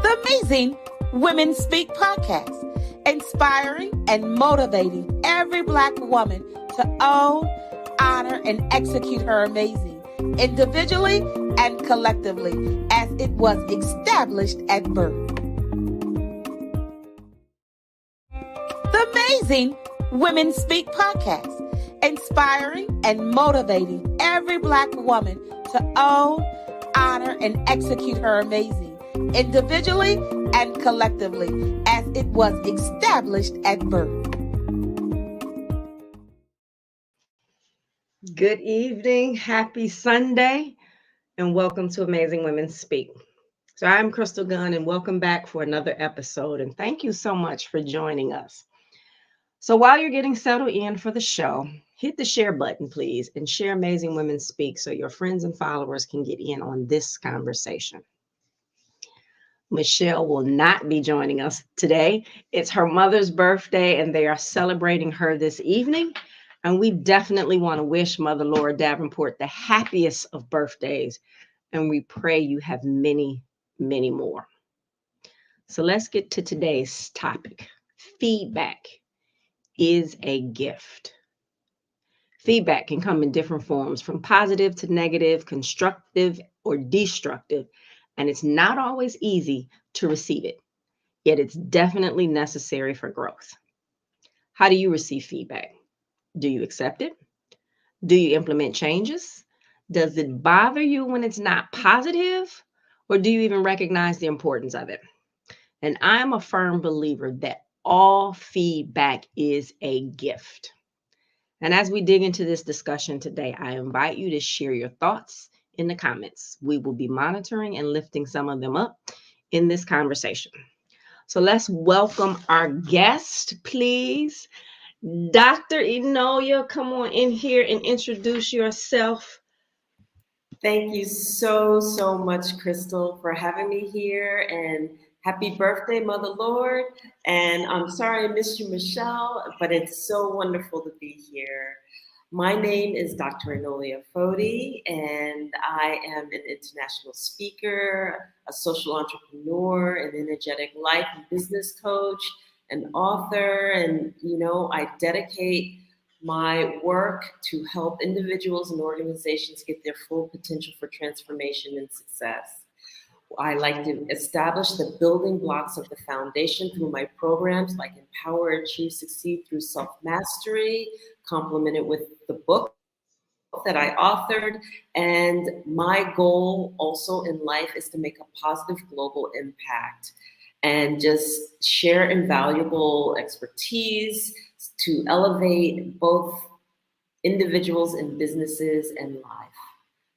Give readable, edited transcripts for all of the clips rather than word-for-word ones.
The Amazing Women Speak podcast, inspiring and motivating every Black woman to own, honor, and execute her amazing, individually and collectively, as it was established at birth. The Amazing Women Speak podcast, inspiring and motivating every Black woman to own, honor, and execute her amazing, individually and collectively, as it was established at birth. Good evening, happy Sunday, and welcome to Amazing Women Speak. So I'm Crystal Gunn, and welcome back for another episode, and thank you so much for joining us. So while you're getting settled in for the show, hit the share button, please, and share Amazing Women Speak so your friends and followers can get in on this conversation. Michele will not be joining us today. It's her mother's birthday, and they are celebrating her this evening. And we definitely want to wish Mother Laura Davenport the happiest of birthdays. And we pray you have many, many more. So let's get to today's topic. Feedback is a gift. Feedback can come in different forms, from positive to negative, constructive or destructive. And it's not always easy to receive it, yet it's definitely necessary for growth. How do you receive feedback? Do you accept it? Do you implement changes? Does it bother you when it's not positive? Or do you even recognize the importance of it? And I'm a firm believer that all feedback is a gift. And as we dig into this discussion today, I invite you to share your thoughts in the comments. We will be monitoring and lifting some of them up in this conversation. So let's welcome our guest, please. Dr. Enolia, come on in here and introduce yourself. Thank you so much, Crystal, for having me here, and happy birthday, Mother Lord. And I'm sorry I missed you, Michele, but it's so wonderful to be here. My name is Dr. Enolia Foti, and I am an international speaker, a social entrepreneur, an energetic life and business coach, an author, and I dedicate my work to help individuals and organizations get their full potential for transformation and success. I like to establish the building blocks of the foundation through my programs like Empower, Achieve, Succeed through Self-Mastery, complemented with the book that I authored. And my goal also in life is to make a positive global impact and just share invaluable expertise to elevate both individuals and businesses and life.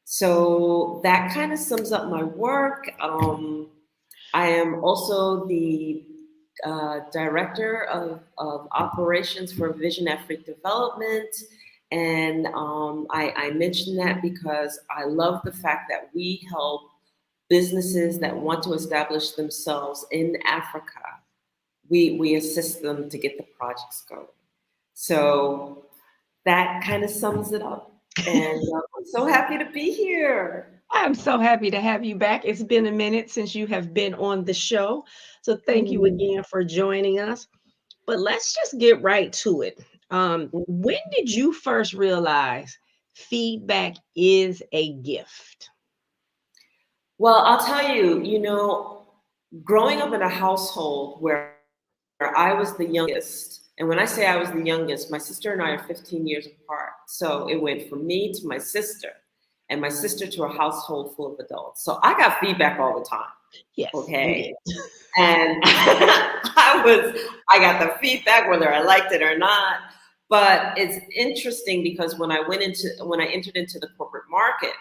So that kind of sums up my work. I am also the director of operations for Vision Africa Development. And I mention that because I love the fact that we help businesses that want to establish themselves in Africa. We assist them to get the projects going. So that kind of sums it up. And I'm so happy to be here. I'm so happy to have you back. It's been a minute since you have been on the show. So thank you again for joining us. But let's just get right to it. When did you first realize feedback is a gift? Well, I'll tell you, growing up in a household where I was the youngest, and when I say I was the youngest, my sister and I are 15 years apart. So it went from me to my sister, and my sister to a household full of adults. So I got feedback all the time. Yes. Okay. And I got the feedback whether I liked it or not. But it's interesting because when I entered into the corporate market,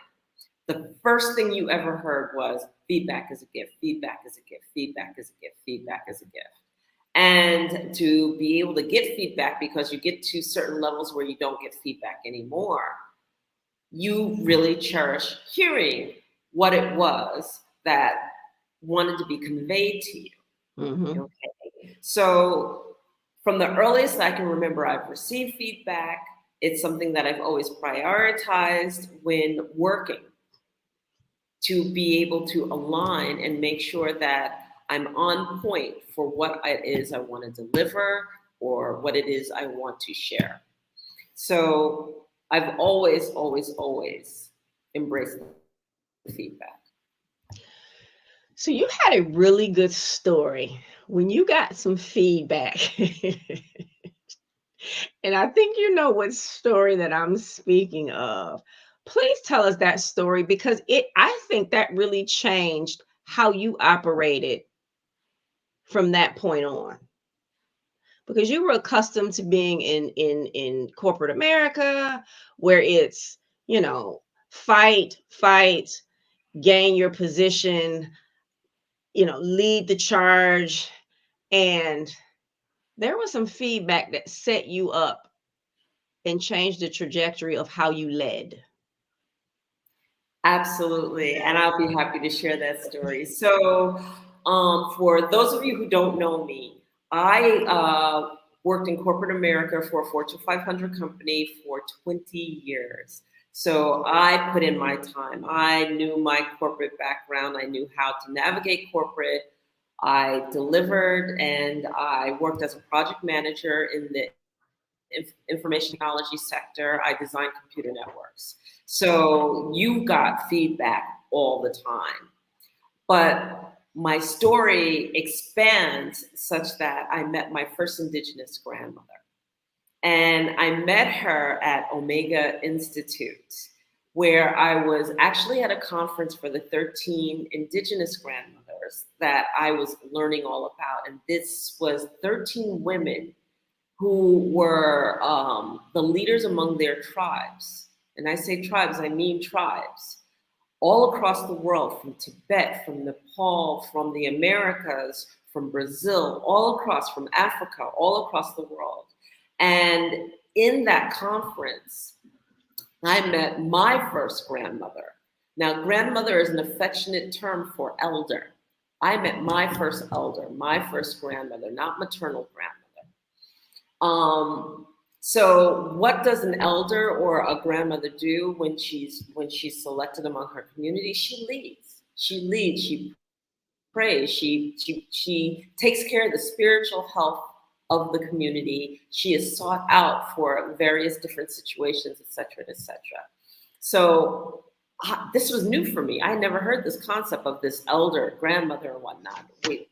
the first thing you ever heard was feedback is a gift, feedback is a gift, feedback is a gift, feedback is a gift. And to be able to get feedback, because you get to certain levels where you don't get feedback anymore, you really cherish hearing what it was that wanted to be conveyed to you. Mm-hmm. Okay. So from the earliest I can remember, I've received feedback. It's something that I've always prioritized when working, to be able to align and make sure that I'm on point for what it is I want to deliver or what it is I want to share. So I've always, always, always embraced the feedback. So you had a really good story when you got some feedback. And I think you know what story that I'm speaking of. Please tell us that story because I think that really changed how you operated from that point on. Because you were accustomed to being in corporate America where it's, fight, gain your position, lead the charge. And there was some feedback that set you up and changed the trajectory of how you led. Absolutely. And I'll be happy to share that story. So, for those of you who don't know me, I worked in corporate America for a Fortune 500 company for 20 years. So I put in my time. I knew my corporate background. I knew how to navigate corporate. I delivered and I worked as a project manager in the information technology sector. I designed computer networks. So you got feedback all the time. But my story expands such that I met my first Indigenous grandmother. And I met her at Omega Institute, where I was actually at a conference for the 13 Indigenous grandmothers that I was learning all about. And this was 13 women who were the leaders among their tribes. And I say tribes, I mean tribes, all across the world, from Tibet, from Nepal, from the Americas, from Brazil, all across, from Africa, all across the world. And in that conference, I met my first grandmother. Now, grandmother is an affectionate term for elder. I met my first elder, my first grandmother, not maternal grandmother. So what does an elder or a grandmother do when she's selected among her community? She leads. She prays. She takes care of the spiritual health of the community. She is sought out for various different situations, et cetera, et cetera. So this was new for me. I had never heard this concept of this elder, grandmother, and whatnot. Wait,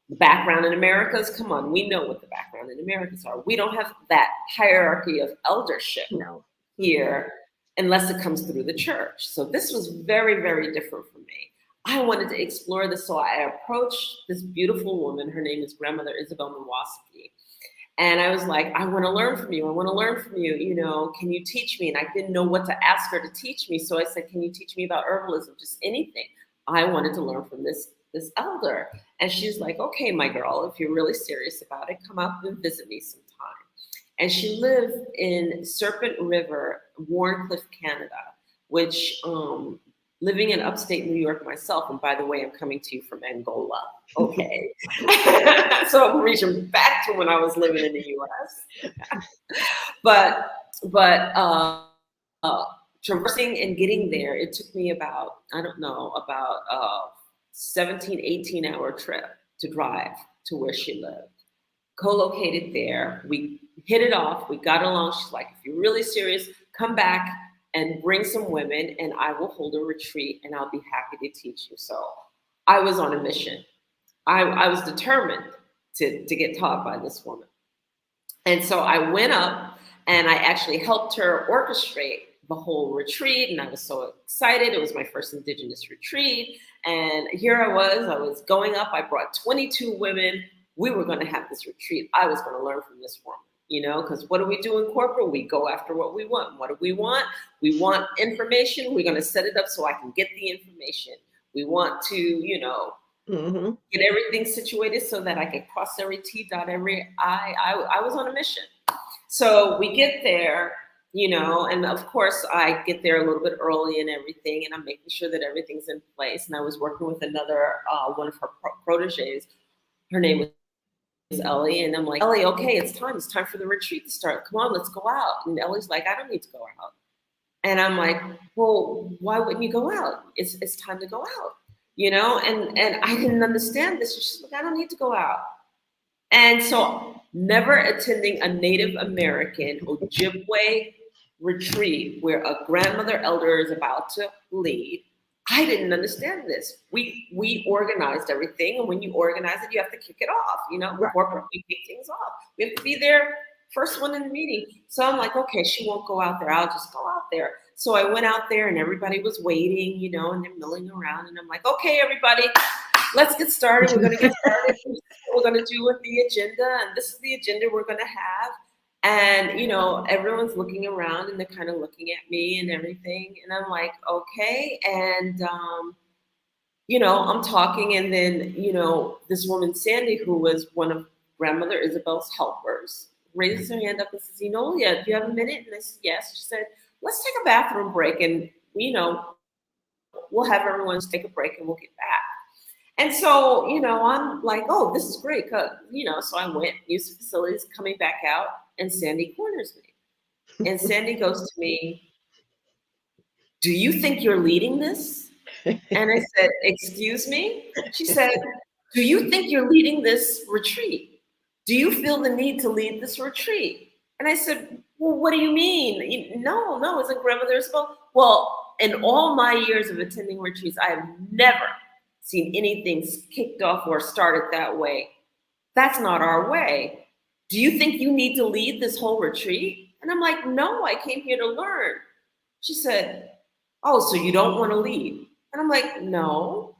the background in Americas, come on, we know what the background in Americas are. We don't have that hierarchy of eldership here unless it comes through the church. So this was very, very different for me. I wanted to explore this, so I approached this beautiful woman. Her name is Grandmother Isabel Mawasaki. And I was like, I want to learn from you. I want to learn from you. Can you teach me? And I didn't know what to ask her to teach me. So I said, can you teach me about herbalism? Just anything. I wanted to learn from this elder. And she's like, okay, my girl, if you're really serious about it, come up and visit me sometime. And she lived in Serpent River, Warncliffe, Canada, which living in upstate New York myself, and by the way, I'm coming to you from Angola. Okay. So I'm reaching back to when I was living in the US. but traversing and getting there, it took me about 17, 18-hour trip to drive to where she lived. Co-located there, we hit it off, we got along. She's like, if you're really serious, come back and bring some women and I will hold a retreat and I'll be happy to teach you. So I was on a mission. I was determined to get taught by this woman. And so I went up and I actually helped her orchestrate the whole retreat. And I was so excited. It was my first Indigenous retreat. And here I was going up. I brought 22 women. We were going to have this retreat. I was going to learn from this woman. Because what do we do in corporate? We go after what we want. What do we want? We want information. We're going to set it up so I can get the information. We want to, get everything situated so that I can cross every T, dot every I. I was on a mission. So we get there, and of course I get there a little bit early and everything, and I'm making sure that everything's in place. And I was working with another, one of her proteges. Her name was Ellie, and I'm like, Ellie, okay, it's time for the retreat to start. Come on, let's go out. And Ellie's like, I don't need to go out. And I'm like, well, why wouldn't you go out? It's time to go out. and I didn't understand this. She's like, I don't need to go out. And so, never attending a Native American Ojibwe retreat where a grandmother elder is about to lead, I didn't understand this. We organized everything, and when you organize it, you have to kick it off. Right. Corporate, we kick things off. We have to be there first one in the meeting. So I'm like, okay, she won't go out there. I'll just go out there. So I went out there, and everybody was waiting, and they're milling around, and I'm like, okay, everybody, let's get started. We're going to get started. This is what we're going to do with the agenda, and this is the agenda we're going to have. And, everyone's looking around, and they're kind of looking at me and everything. And I'm like, okay. And, I'm talking, and then, this woman, Sandy, who was one of grandmother Isabel's helpers, raises her hand up and says, Enolia, do you have a minute? And I said, yes. She said, let's take a bathroom break, and, we'll have everyone just take a break, and we'll get back. And so, I'm like, oh, this is great. So I went, used the facilities, coming back out, and Sandy corners me. And Sandy goes to me, do you think you're leading this? And I said, excuse me? She said, do you think you're leading this retreat? Do you feel the need to lead this retreat? And I said, well, what do you mean? No, isn't grandmother Isabel? Well, in all my years of attending retreats, I have never seen anything kicked off or started that way. That's not our way. Do you think you need to lead this whole retreat? And I'm like, no, I came here to learn. She said, oh, so you don't want to lead? And I'm like, no.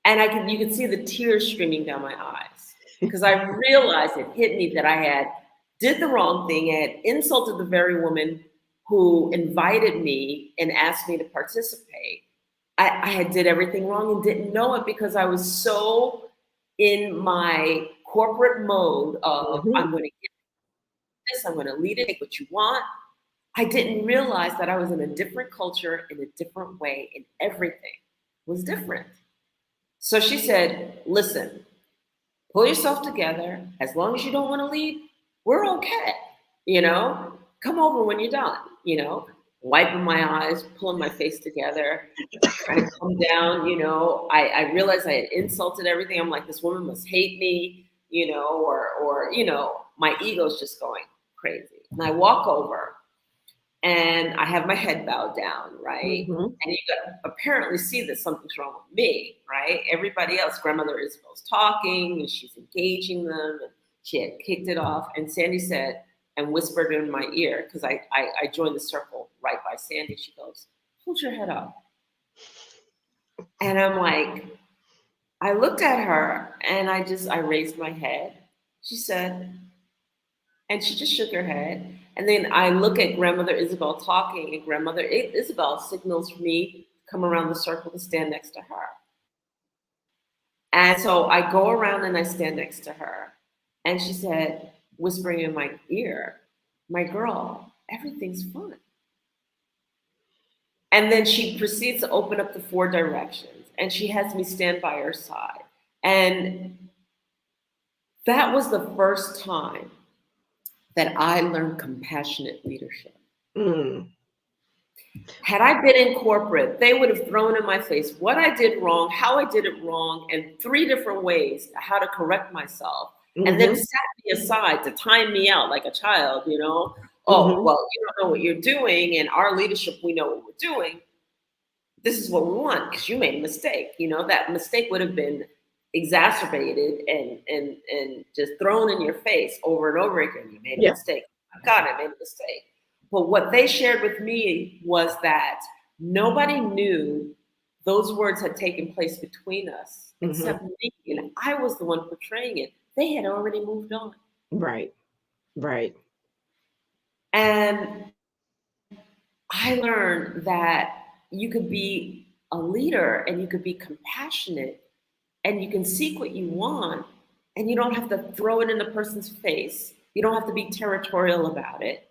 And you could see the tears streaming down my eyes because I realized it hit me that I did the wrong thing. I had insulted the very woman who invited me and asked me to participate. I had did everything wrong and didn't know it because I was so in my corporate mode of I'm going to get this, I'm going to lead it, take what you want. I didn't realize that I was in a different culture, in a different way, and everything was different. So she said, listen, pull yourself together. As long as you don't want to lead, we're okay. Come over when you're done, wiping my eyes, pulling my face together, trying to come down, I realized I had insulted everything. I'm like, this woman must hate me, or my ego's just going crazy. And I walk over and I have my head bowed down, right? Mm-hmm. And you apparently see that something's wrong with me, right? Everybody else, grandmother Isabel's talking and she's engaging them, and she had kicked it off. And Sandy said, and whispered in my ear, because I joined the circle right by Sandy. She goes, hold your head up. And I'm like, I looked at her and I raised my head. She said, and she just shook her head. And then I look at grandmother Isabel talking, and grandmother Isabel signals for me to come around the circle to stand next to her. And so I go around and I stand next to her. And she said, whispering in my ear, my girl, everything's fine. And then she proceeds to open up the 4 directions, and she has me stand by her side. And that was the first time that I learned compassionate leadership. Had I been in corporate, they would have thrown in my face what I did wrong, how I did it wrong, and 3 different ways how to correct myself. And then sat me aside to time me out like a child, Oh, well, you don't know what you're doing, and our leadership, we know what we're doing. This is what we want because you made a mistake. That mistake would have been exacerbated and just thrown in your face over and over again. You made a mistake. Oh, God, I made a mistake. But what they shared with me was that nobody knew those words had taken place between us except me, and I was the one portraying it. They had already moved on. Right. And I learned that you could be a leader and you could be compassionate and you can seek what you want, and you don't have to throw it in the person's face. You don't have to be territorial about it.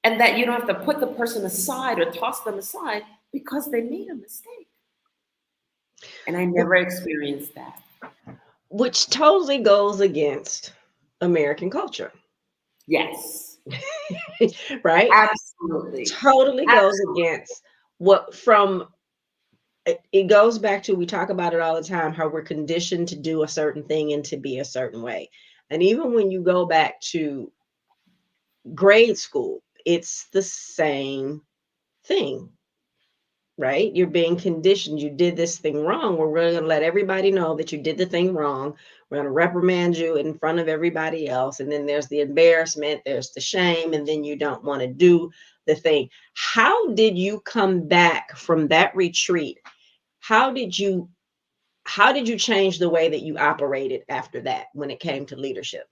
And that you don't have to put the person aside or toss them aside because they made a mistake. And I never experienced that. Which totally goes against American culture. Yes. Right? Absolutely. Totally goes against what from it goes back to, we talk about it all the time, how we're conditioned to do a certain thing and to be a certain way. And even when you go back to grade school, it's the same thing, right? You're being conditioned. You did this thing wrong. We're going to let everybody know that you did the thing wrong. We're going to reprimand you in front of everybody else. And then there's the embarrassment, there's the shame, and then you don't want to do the thing. How did you come back from that retreat? How did you change the way that you operated after that when it came to leadership?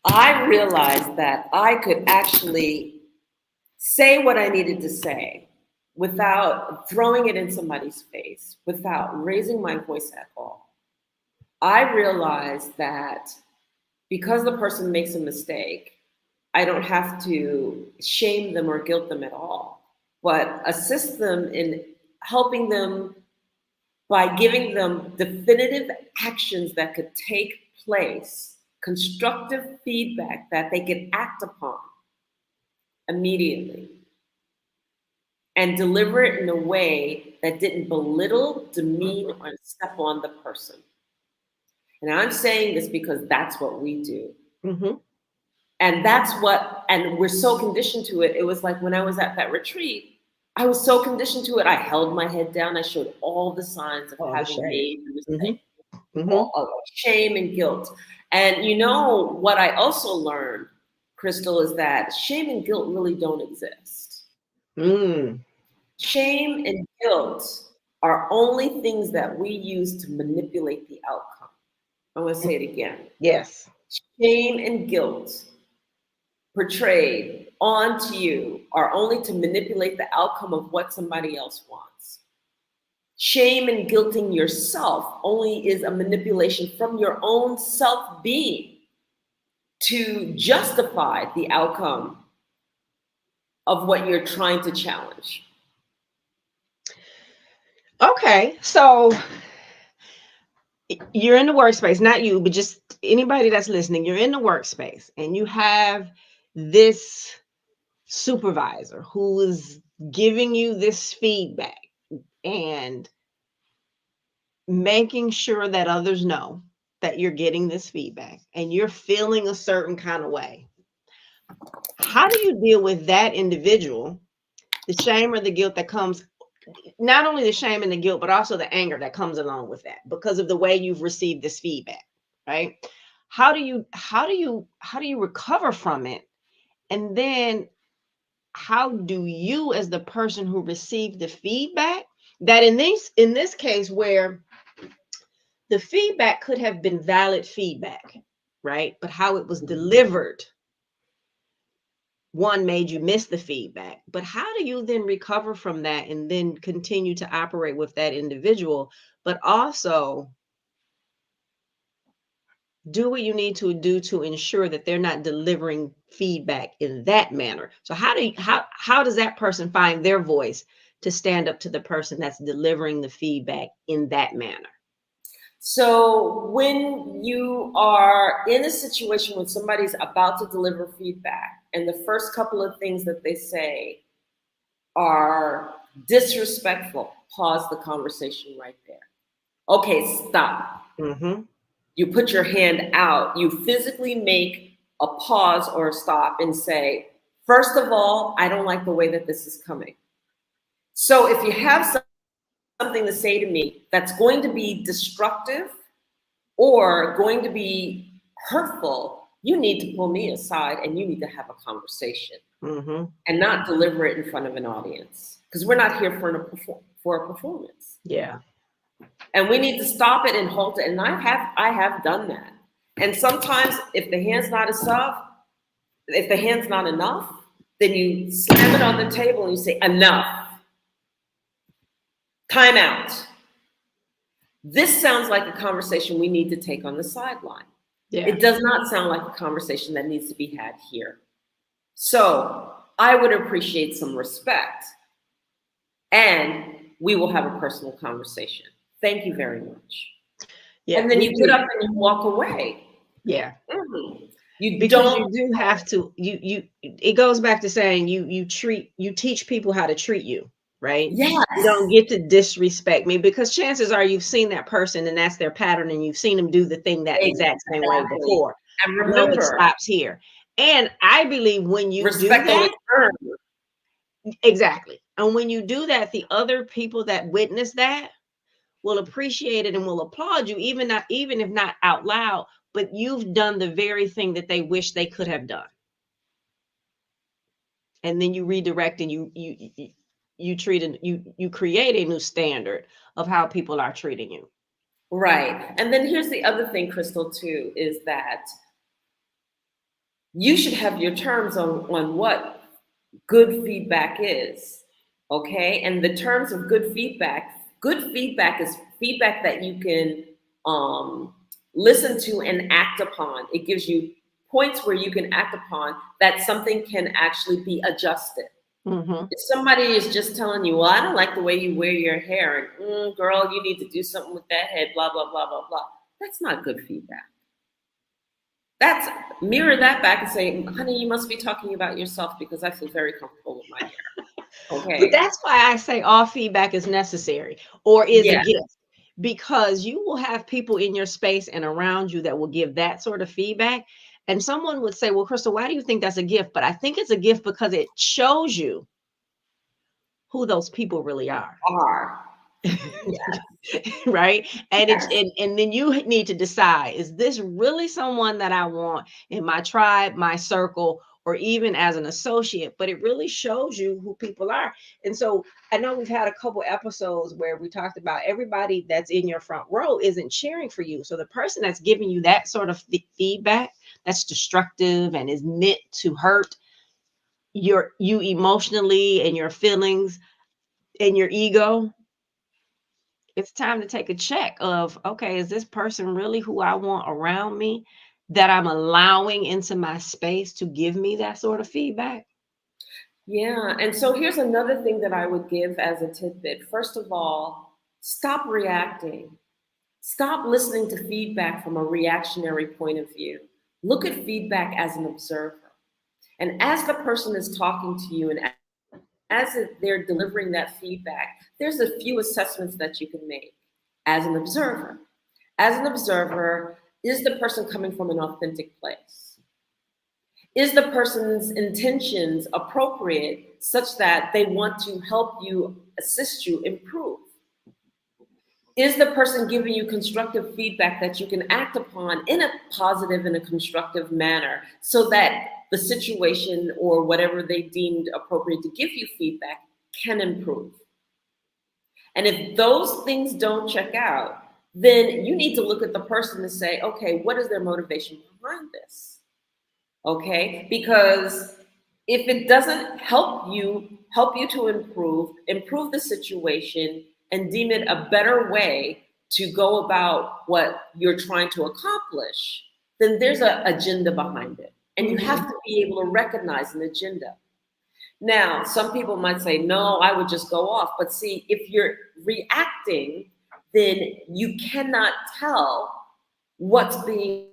I realized that I could actually say what I needed to say without throwing it in somebody's face, without raising my voice at all. I realized that because the person makes a mistake, I don't have to shame them or guilt them at all, but assist them in helping them by giving them definitive actions that could take place, constructive feedback that they could act upon immediately, and deliver it in a way that didn't belittle, demean, or step on the person. And I'm saying this because that's what we do. Mm-hmm. And that's what, and we're so conditioned to it. It was like when I was at that retreat, I was so conditioned to it. I held my head down. I showed all the signs of having made a mistake, all of shame and guilt. And you know what I also learned, Crystal, is that shame and guilt really don't exist. Shame and guilt are only things that we use to manipulate the outcome. I'm going to say it again. Yes. Shame and guilt portrayed onto you are only to manipulate the outcome of what somebody else wants. Shame and guilting yourself only is a manipulation from your own self-being to justify the outcome of what you're trying to challenge. Okay, so you're in the workspace, not you, but just anybody that's listening. You're in the workspace and you have this supervisor who is giving you this feedback and making sure that others know that you're getting this feedback and you're feeling a certain kind of way. How do you deal with that individual, the shame or the guilt that comes, not only the shame and the guilt, but also the anger that comes along with that because of the way you've received this feedback, right? How do you recover from it? And then how do you, as the person who received the feedback, that in this case where the feedback could have been valid feedback, right? But how it was delivered, one, made you miss the feedback. But how do you then recover from that and then continue to operate with that individual, but also do what you need to do to ensure that they're not delivering feedback in that manner? So how does that person find their voice to stand up to the person that's delivering the feedback in that manner? So when you are in a situation when somebody's about to deliver feedback and the first couple of things that they say are disrespectful, pause the conversation right there. Okay, stop. Mm-hmm. You put your hand out. You physically make a pause or a stop and say, first of all, I don't like the way that this is coming. So if you have something to say to me that's going to be destructive or going to be hurtful, you need to pull me aside and you need to have a conversation and not deliver it in front of an audience, because we're not here for a performance. Yeah. And we need to stop it and halt it. And I have done that. And sometimes if the hand's not enough, then you slam it on the table and you say, enough. Time out. This sounds like a conversation we need to take on the sideline. Yeah. It does not sound like a conversation that needs to be had here. So I would appreciate some respect, and we will have a personal conversation. Thank you very much. Yeah, and then you get up and you walk away. Yeah. Mm-hmm. You do have to. It goes back to saying you teach people how to treat you. right? Yes. You don't get to disrespect me, because chances are you've seen that person and that's their pattern, and you've seen them do the thing that exact same way Exactly. before. And No, it remember, stops here. And I believe when you do respect that, always earned. exactly. And when you do that, the other people that witness that will appreciate it and will applaud you, even if not out loud, but you've done the very thing that they wish they could have done. And then you redirect, and you treat, and you create a new standard of how people are treating you. Right. And then here's the other thing, Crystal, too, is that you should have your terms on what good feedback is. Okay. And the terms of good feedback is feedback that you can listen to and act upon. It gives you points where you can act upon that something can actually be adjusted. Mm-hmm. If somebody is just telling you, well, I don't like the way you wear your hair, and girl, you need to do something with that head, blah, blah, blah, blah, blah. That's not good feedback. That's mirror that back and say, honey, you must be talking about yourself because I feel very comfortable with my hair. But Okay. that's why I say all feedback is necessary, or is a Yeah. gift, because you will have people in your space and around you that will give that sort of feedback. And someone would say, well, Crystal, why do you think that's a gift? But I think it's a gift because it shows you who those people really are. Are. Right? And Yes. and then you need to decide, is this really someone that I want in my tribe, my circle, or even as an associate? But it really shows you who people are. And so I know we've had a couple episodes where we talked about everybody that's in your front row isn't cheering for you. So the person that's giving you that sort of feedback that's destructive and is meant to hurt you emotionally and your feelings and your ego, it's time to take a check of, okay, is this person really who I want around me, that I'm allowing into my space to give me that sort of feedback? Yeah. And so here's another thing that I would give as a tidbit. First of all, stop reacting. Stop listening to feedback from a reactionary point of view. Look at feedback as an observer. And as the person is talking to you and as they're delivering that feedback, there's a few assessments that you can make as an observer. As an observer, is the person coming from an authentic place? Is the person's intentions appropriate such that they want to help you, assist you, improve? Is the person giving you constructive feedback that you can act upon in a positive and a constructive manner so that the situation or whatever they deemed appropriate to give you feedback can improve? And if those things don't check out, then you need to look at the person and say, okay, what is their motivation behind this? Okay, because if it doesn't help you to improve the situation and deem it a better way to go about what you're trying to accomplish, then there's an agenda behind it. And you have to be able to recognize an agenda. Now, some people might say, no, I would just go off. But see, if you're reacting, then you cannot tell what's being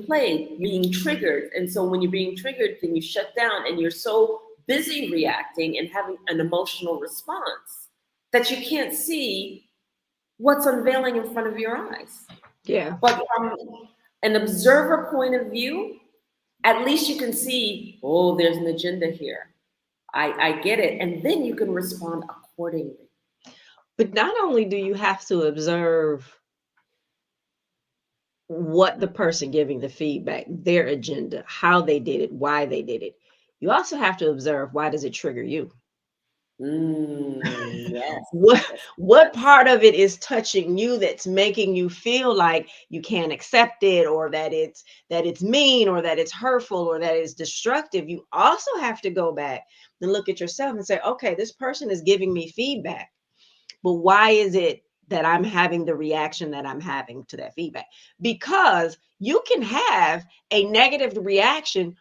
played, being triggered. And so when you're being triggered, then you shut down and you're so busy reacting and having an emotional response that you can't see what's unveiling in front of your eyes. Yeah. But from an observer point of view, at least you can see, oh, there's an agenda here. I get it. And then you can respond accordingly. But not only do you have to observe what the person giving the feedback, their agenda, how they did it, why they did it, you also have to observe, why does it trigger you? Yes. What part of it is touching you that's making you feel like you can't accept it, or that it's mean, or that it's hurtful, or that it's destructive? You also have to go back and look at yourself and say, okay, this person is giving me feedback, but why is it that I'm having the reaction that I'm having to that feedback? Because you can have a negative reaction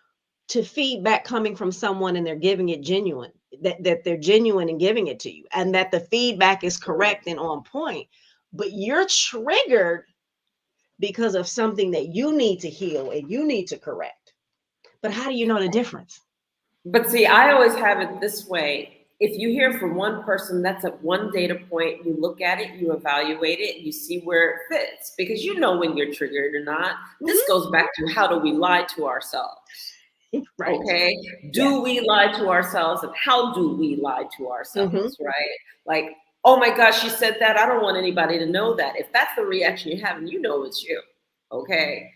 to feedback coming from someone and they're giving it genuine, that they're genuine in giving it to you, and that the feedback is correct and on point, but you're triggered because of something that you need to heal and you need to correct. But how do you know the difference? But see, I always have it this way. if you hear from one person, that's a one data point. You look at it, you evaluate it, you see where it fits, because you know when you're triggered or not. This goes back to, how do we lie to ourselves? Right. Okay. Do we lie to ourselves, and how do we lie to ourselves? Right. Like, oh my gosh, you said that. I don't want anybody to know that. If that's the reaction you have, and you know it's you. Okay.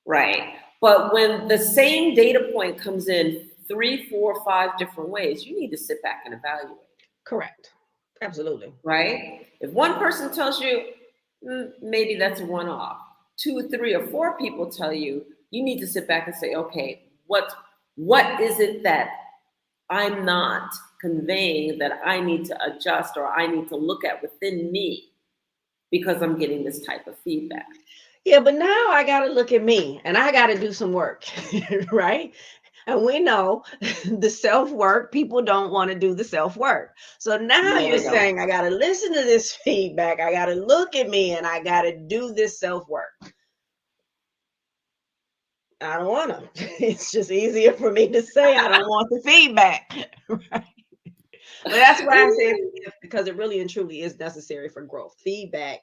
Right. But when the same data point comes in 3, 4, 5 different ways, you need to sit back and evaluate. Correct. Absolutely. Right. If one person tells you, maybe that's a one-off. 2, 3, or 4 people tell you, you need to sit back and say, okay, what is it that I'm not conveying that I need to adjust, or I need to look at within me, because I'm getting this type of feedback. Yeah, but now I got to look at me and I got to do some work, right? And we know the self-work, people don't want to do the self-work. So now you're saying, I got to listen to this feedback. I got to look at me and I got to do this self-work. I don't want to. It's just easier for me to say I don't want the feedback. Right? But that's why I say, because it really and truly is necessary for growth. Feedback,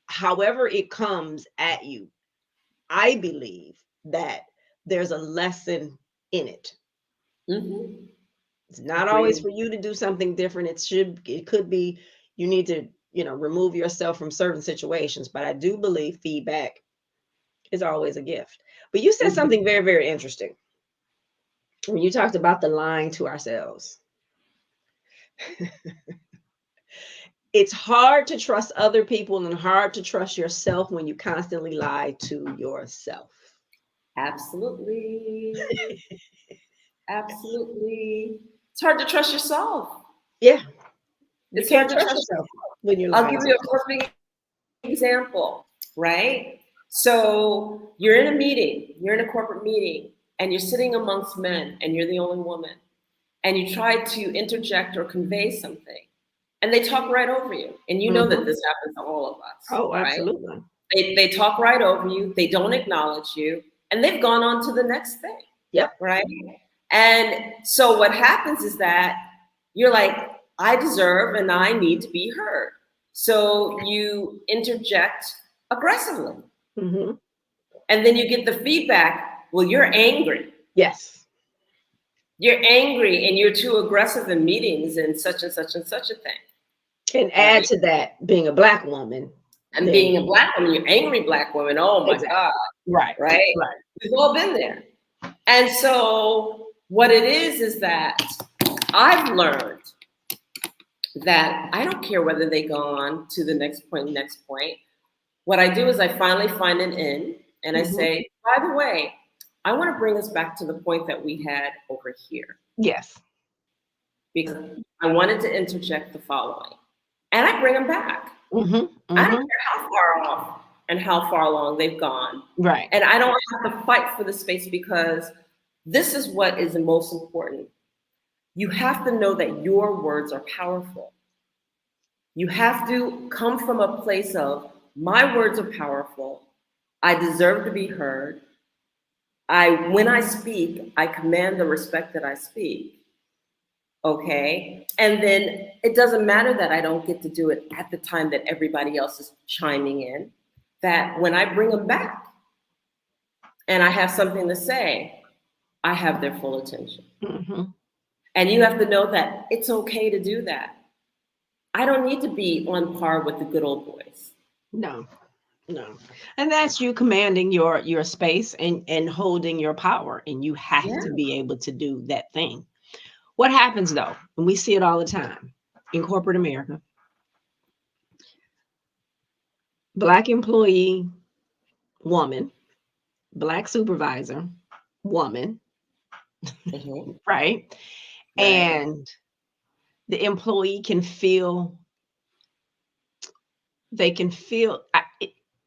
however it comes at you, I believe that there's a lesson in it. It's not always for you to do something different. It could be you need to, remove yourself from certain situations. But I do believe feedback is always a gift. But you said something very, very interesting when you talked about the lying to ourselves. It's hard to trust other people and hard to trust yourself when you constantly lie to yourself. Absolutely. Absolutely. It's hard to trust yourself. Yeah. It's hard to trust yourself when you're lying. I'll give you a perfect example, right? So you're in a meeting, you're in a corporate meeting, and you're sitting amongst men, and you're the only woman, and you try to interject or convey something, and they talk right over you. And you know that this happens to all of us. Oh, absolutely. Right? They talk right over you, they don't acknowledge you, and they've gone on to the next thing. Yep. Right? And so what happens is that you're like, I deserve and I need to be heard. So you interject aggressively. And then you get the feedback, well, you're angry. Yes. You're angry and you're too aggressive in meetings and such and such and such a thing. And add to that, being a Black woman. And being a Black woman, you're angry Black woman. Oh my God. Right. We've all been there. And so what it is that I've learned that I don't care whether they go on to the next point. What I do is I finally find an in, and I say, by the way, I want to bring us back to the point that we had over here. Yes. Because I wanted to interject the following. And I bring them back. I don't care how far off and how far along they've gone. Right. And I don't have to fight for the space, because this is what is the most important. You have to know that your words are powerful. You have to come from a place of, my words are powerful. I deserve to be heard. When I speak, I command the respect that I speak. Okay? And then it doesn't matter that I don't get to do it at the time that everybody else is chiming in, that when I bring them back and I have something to say, I have their full attention. And you have to know that it's okay to do that. I don't need to be on par with the good old boys. No. And that's you commanding your space and holding your power. And you have to be able to do that thing. What happens though, and we see it all the time in corporate America, Black employee, woman, Black supervisor, woman, right? And the employee can feel,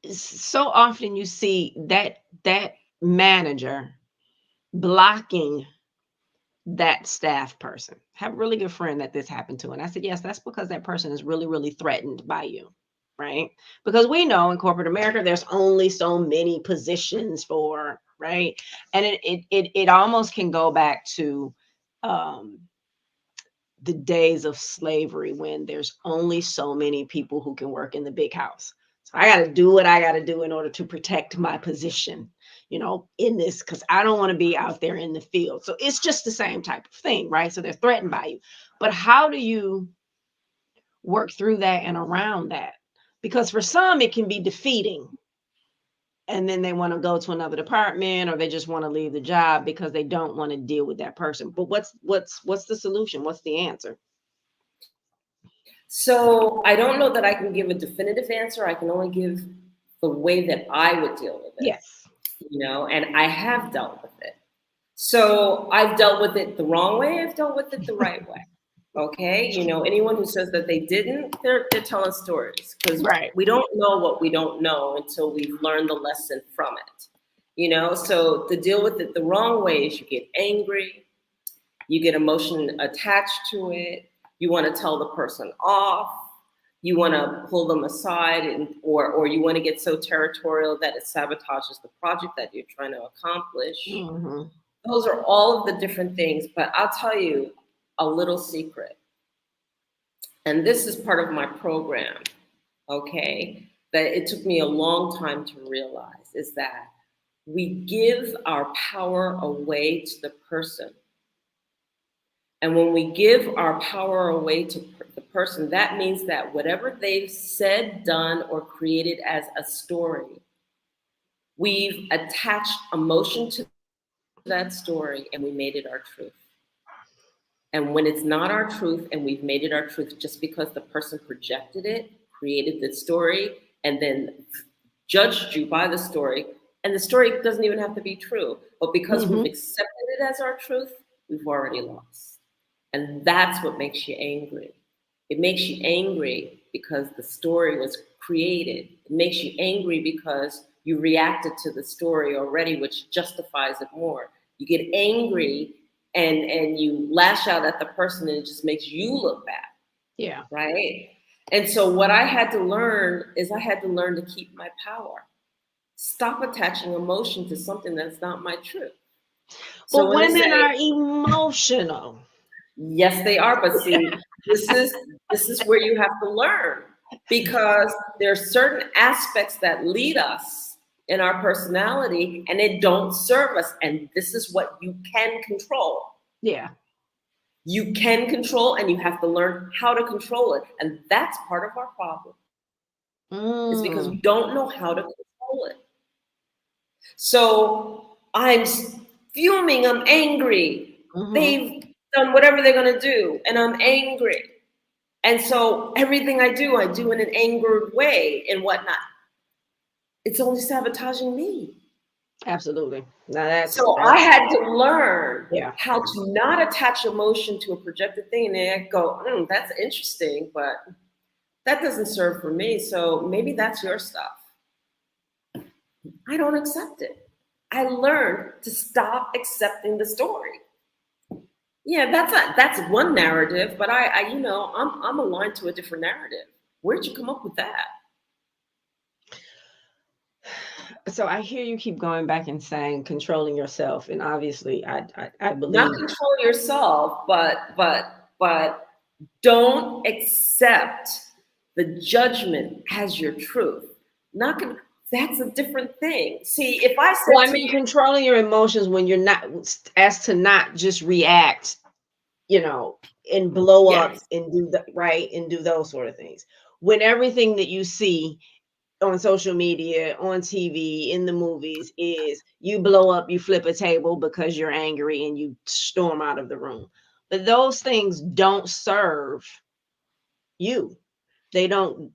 so often you see that manager blocking that staff person. I have a really good friend that this happened to. And I said, yes, that's because that person is really, really threatened by you, right? Because we know in corporate America, there's only so many positions for, right? And it almost can go back to the days of slavery when there's only so many people who can work in the big house. So I got to do what I got to do in order to protect my position, in this, because I don't want to be out there in the field. So it's just the same type of thing, right? So they're threatened by you. But how do you work through that and around that? Because for some, it can be defeating. And then they want to go to another department, or they just want to leave the job because they don't want to deal with that person. But what's the solution? What's the answer? So I don't know that I can give a definitive answer. I can only give the way that I would deal with it. Yes. And I have dealt with it. So I've dealt with it the wrong way. I've dealt with it the right way. Okay. Anyone who says that they didn't, they're telling stories, because we don't know what we don't know until we've learned the lesson from it. So to deal with it the wrong way is you get angry, you get emotion attached to it. You want to tell the person off. You want to pull them aside, or you want to get so territorial that it sabotages the project that you're trying to accomplish. Mm-hmm. Those are all of the different things. But I'll tell you a little secret. And this is part of my program, okay, that it took me a long time to realize, is that we give our power away to the person. And when we give our power away to the person, that means that whatever they've said, done, or created as a story, we've attached emotion to that story and we made it our truth. And when it's not our truth and we've made it our truth just because the person projected it, created the story, and then judged you by the story, and the story doesn't even have to be true, but because we've accepted it as our truth, we've already lost. And that's what makes you angry. It makes you angry because the story was created. It makes you angry because you reacted to the story already, which justifies it more. You get angry and you lash out at the person, and it just makes you look bad. Yeah. Right? And so what I had to learn is I had to learn to keep my power. Stop attaching emotion to something that's not my truth. But women are emotional. Yes, they are. But see, this is where you have to learn, because there are certain aspects that lead us in our personality and it don't serve us. And this is what you can control. Yeah. You can control, and you have to learn how to control it. And that's part of our problem. It's because we don't know how to control it. So I'm fuming, I'm angry. They've done whatever they're going to do, and I'm angry. And so everything I do in an angered way and whatnot. It's only sabotaging me. Absolutely. I had to learn how to not attach emotion to a projected thing, and then go, that's interesting, but that doesn't serve for me. So maybe that's your stuff. I don't accept it. I learned to stop accepting the story. Yeah, that's one narrative, but I'm aligned to a different narrative. Where'd you come up with that? So I hear you keep going back and saying controlling yourself, and obviously I believe not control yourself, but don't accept the judgment as your truth. That's a different thing. See, if I said controlling your emotions when you're not, as to not just react, and blow up and do and do those sort of things. When everything that you see on social media, on TV, in the movies is you blow up, you flip a table because you're angry and you storm out of the room. But those things don't serve you. They don't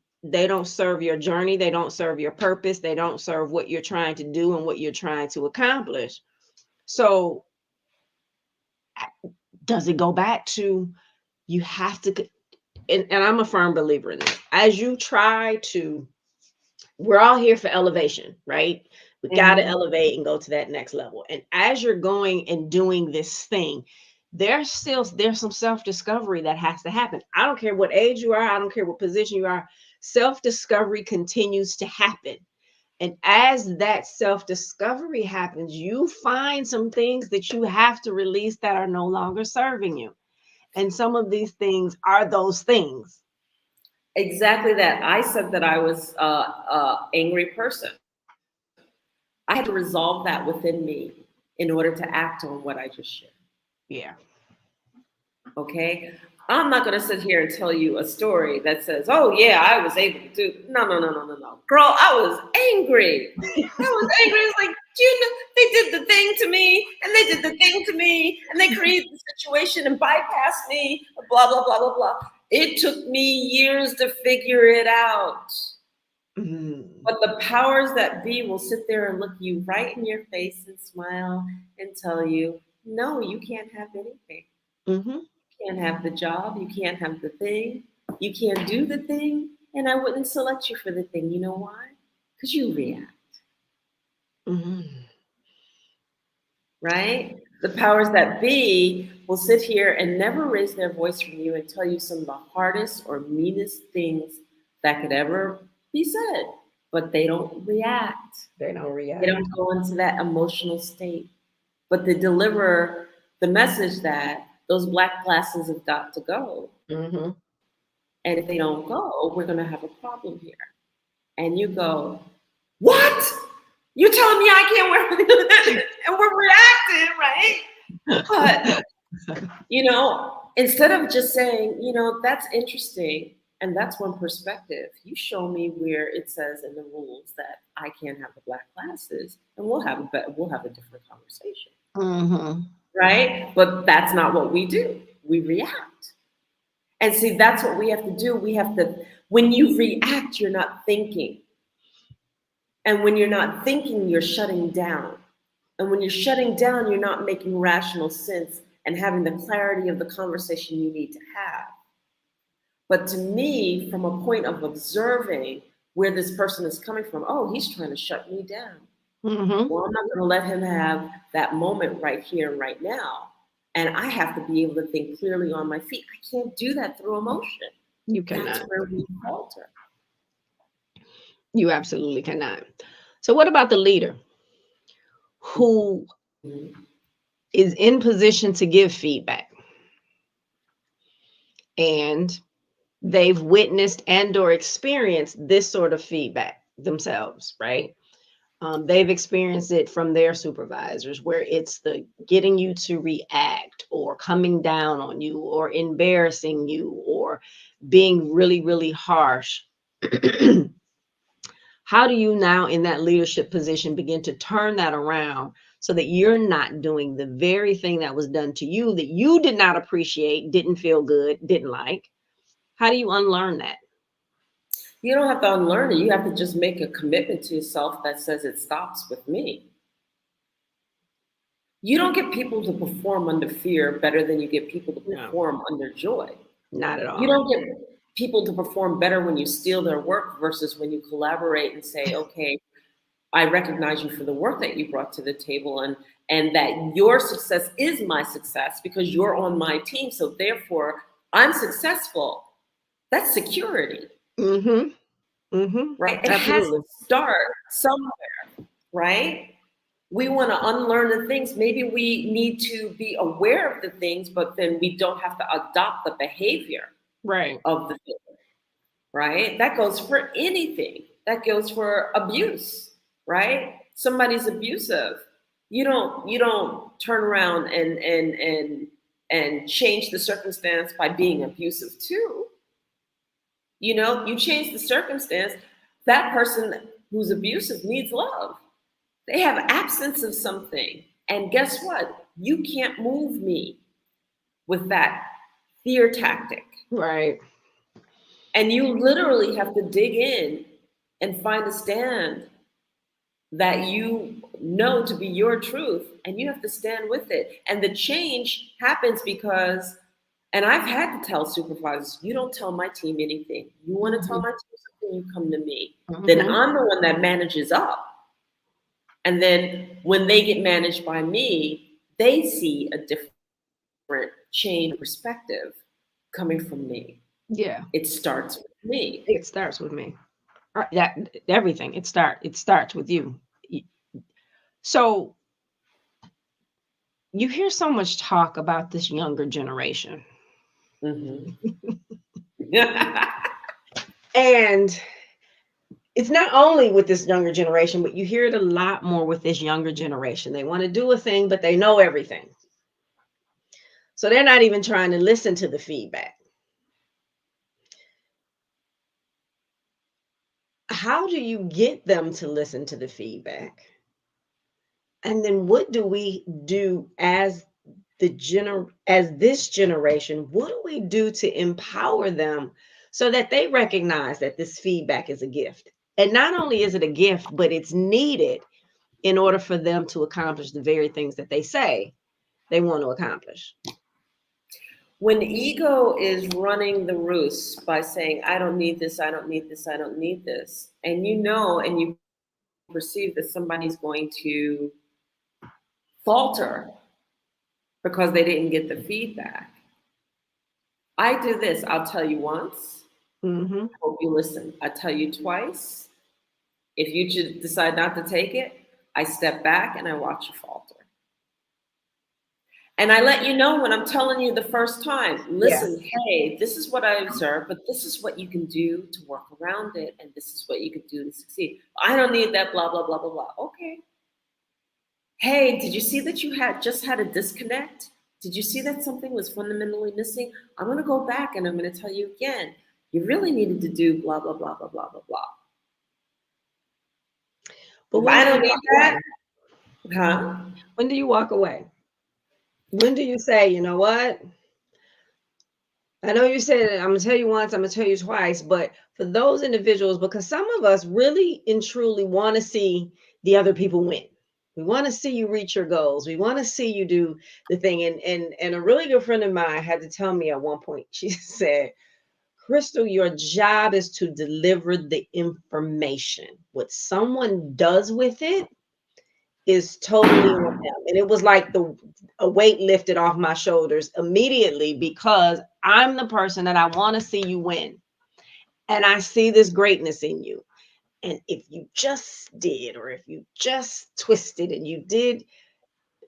serve your journey. They don't serve your purpose. They don't serve what you're trying to do and what you're trying to accomplish. So does it go back to, you have to, and I'm a firm believer in this, as you try to, we're all here for elevation, right? We got to elevate and go to that next level. And as you're going and doing this thing, there's some self-discovery that has to happen. I don't care what age you are. I don't care what position you are. Self-discovery continues to happen. And as that self-discovery happens, you find some things that you have to release that are no longer serving you. And some of these things are those things. Exactly that. I said that I was a angry person. I had to resolve that within me in order to act on what I just shared. Yeah. Okay. I'm not going to sit here and tell you a story that says, oh, yeah, I was able to do. No, no, no, no, no, no. Girl, I was angry. I was angry. It's like, you know, they did the thing to me and they did the thing to me and they created the situation and bypassed me, blah, blah, blah, blah, blah. It took me years to figure it out. But the powers that be will sit there and look you right in your face and smile and tell you, no, you can't have anything. You can't have the job. You can't have the thing. You can't do the thing. And I wouldn't select you for the thing. You know why? Because you react. Right? The powers that be will sit here and never raise their voice from you and tell you some of the hardest or meanest things that could ever be said. But they don't react. They don't react. They don't go into that emotional state. But they deliver the message that those black glasses have got to go. And if they don't go, we're going to have a problem here. And you go, what? You telling me I can't wear and we're reacting, right? But, you know, instead of just saying, you know, that's interesting, and that's one perspective, you show me where it says in the rules that I can't have the black glasses, and we'll have a different conversation. Right? But that's not what we do. We react. And see, that's what we have to do. We have to, when you react, you're not thinking. And when you're not thinking, you're shutting down. And when you're shutting down, you're not making rational sense and having the clarity of the conversation you need to have. But to me, from a point of observing where this person is coming from, oh, he's trying to shut me down. Well, I'm not going to let him have that moment right here and right now. And I have to be able to think clearly on my feet. I can't do that through emotion. You cannot. That's where we falter. You absolutely cannot. So what about the leader who is in position to give feedback and they've witnessed and or experienced this sort of feedback themselves, right? They've experienced it from their supervisors where it's the getting you to react or coming down on you or embarrassing you or being really, really harsh. How do you now in that leadership position begin to turn that around so that you're not doing the very thing that was done to you that you did not appreciate, didn't feel good, didn't like? How do you unlearn that? You don't have to unlearn it. You have to just make a commitment to yourself that says it stops with me. You don't get people to perform under fear better than you get people to perform under joy. Not at all. You don't get people to perform better when you steal their work versus when you collaborate and say, okay, I recognize you for the work that you brought to the table and that your success is my success because you're on my team. So therefore, I'm successful. That's security. Right? It has to start somewhere, right? We want to unlearn the things. Maybe we need to be aware of the things, but then we don't have to adopt the behavior of the thing, right? That goes for anything. That goes for abuse, right? Somebody's abusive. You don't turn around and change the circumstance by being abusive too. You know, you change the circumstance. That person who's abusive needs love. They have absence of something. And guess what? You can't move me with that fear tactic. Right. And you literally have to dig in and find a stand that you know to be your truth. And you have to stand with it. And the change happens because, and I've had to tell supervisors, you don't tell my team anything. You want to tell my team something, you come to me. Then I'm the one that manages up. And then when they get managed by me, they see a different change perspective coming from me. Yeah. It starts with me. It starts with me. That everything. It starts with you. So you hear so much talk about this younger generation, Mhm. And it's not only with this younger generation, but you hear it a lot more with this younger generation. They want to do a thing, but they know everything. So they're not even trying to listen to the feedback. How do you get them to listen to the feedback? And then what do we do as this generation? What do we do to empower them so that they recognize that this feedback is a gift? And not only is it a gift, but it's needed in order for them to accomplish the very things that they say they want to accomplish. When ego is running the roost by saying, I don't need this, I don't need this, I don't need this, and you know, and you perceive that somebody's going to falter because they didn't get the feedback. I do this. I'll tell you once. Mm-hmm. I hope you listen. I tell you twice. If you should decide not to take it, I step back and I watch you falter. And I let you know when I'm telling you the first time, listen, hey, this is what I observed, but this is what you can do to work around it. And this is what you can do to succeed. I don't need that, blah, blah, blah, blah, blah. Okay. Hey, did you see that you just had a disconnect? Did you see that something was fundamentally missing? I'm going to go back and I'm going to tell you again, you really needed to do blah, blah, blah, blah, blah, blah, blah. But I don't need that. Huh? When do you walk away? When do you say, you know what? I know you said I'm going to tell you once, I'm going to tell you twice, but for those individuals, because some of us really and truly want to see the other people win. We want to see you reach your goals. We want to see you do the thing. And a really good friend of mine had to tell me at one point, she said, Crystal, your job is to deliver the information. What someone does with it is totally on them. And it was like a weight lifted off my shoulders immediately, because I'm the person that I want to see you win. And I see this greatness in you. And if you just did, or if you just twisted and you did,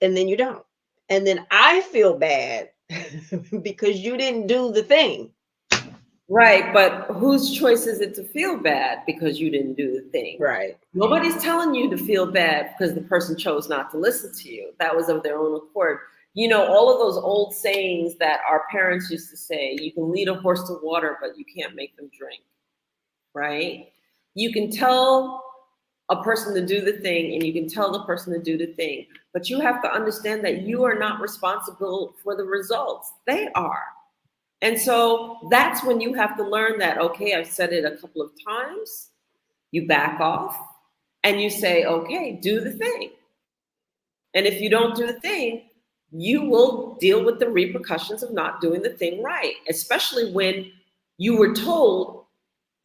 and then you don't. And then I feel bad because you didn't do the thing. Right, but whose choice is it to feel bad because you didn't do the thing? Right. Nobody's telling you to feel bad because the person chose not to listen to you. That was of their own accord. You know, all of those old sayings that our parents used to say, you can lead a horse to water, but you can't make them drink, right? You can tell a person to do the thing and you can tell the person to do the thing, but you have to understand that you are not responsible for the results. They are. And so that's when you have to learn that, okay, I've said it a couple of times, you back off and you say, okay, do the thing. And if you don't do the thing, you will deal with the repercussions of not doing the thing right, especially when you were told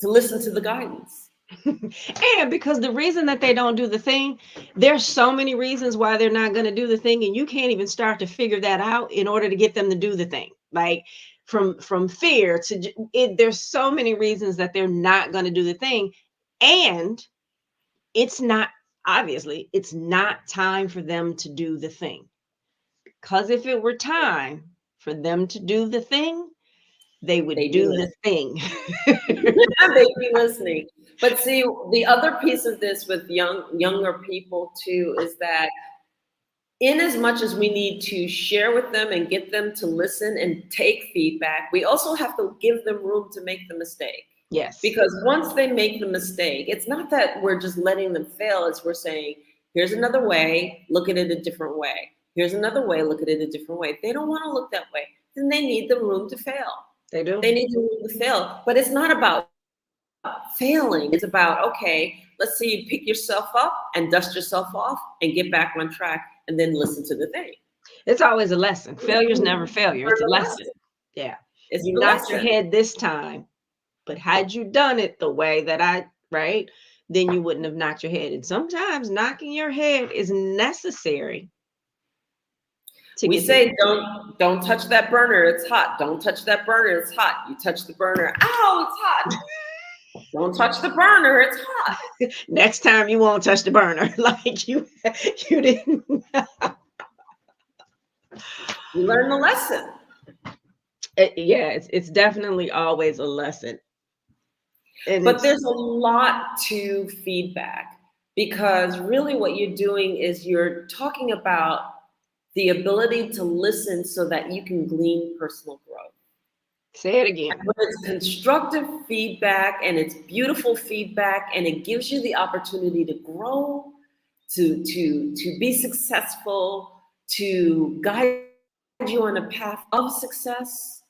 to listen to the guidance. And because the reason that they don't do the thing, there's so many reasons why they're not going to do the thing, and you can't even start to figure that out in order to get them to do the thing. Like from fear to it, there's so many reasons that they're not going to do the thing, and it's not time for them to do the thing. Because if it were time for them to do the thing, they would do the thing. They'd be listening. But see, the other piece of this with younger people too is that in as much as we need to share with them and get them to listen and take feedback, we also have to give them room to make the mistake. Yes. Because once they make the mistake, it's not that we're just letting them fail, it's we're saying, here's another way, look at it a different way. Here's another way, look at it a different way. If they don't want to look that way, then they need the room to fail. They do. They need the room to fail. But it's not about failing. It's about, okay, let's see you pick yourself up and dust yourself off and get back on track and then listen to the thing. It's always a lesson. Failure's never failure. It's a lesson. Yeah. It's you knocked your head this time, but had you done it the way that then you wouldn't have knocked your head. And sometimes knocking your head is necessary. We say, don't touch that burner, it's hot. Don't touch that burner, it's hot. You touch the burner, ow, it's hot. Don't touch the burner, it's hot. Next time you won't touch the burner. Like you didn't. You learn the lesson. Yeah, it's definitely always a lesson. And But there's a lot to feedback, because really what you're doing is you're talking about the ability to listen so that you can glean personal growth. say it again. But it's constructive feedback and it's beautiful feedback, and it gives you the opportunity to grow, to be successful, to guide you on a path of success,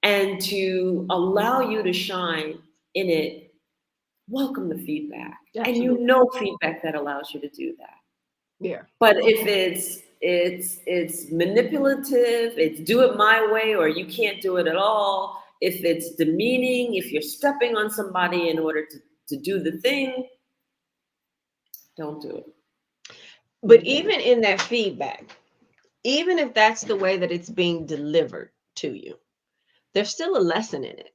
and to allow you to shine in it. Welcome the feedback. And you Absolutely. know feedback that allows you to do that. Yeah. But if it's manipulative, it's do it my way or you can't do it at all. If it's demeaning, if you're stepping on somebody in order to do the thing, don't do it. But even in that feedback, even if that's the way that it's being delivered to you, there's still a lesson in it.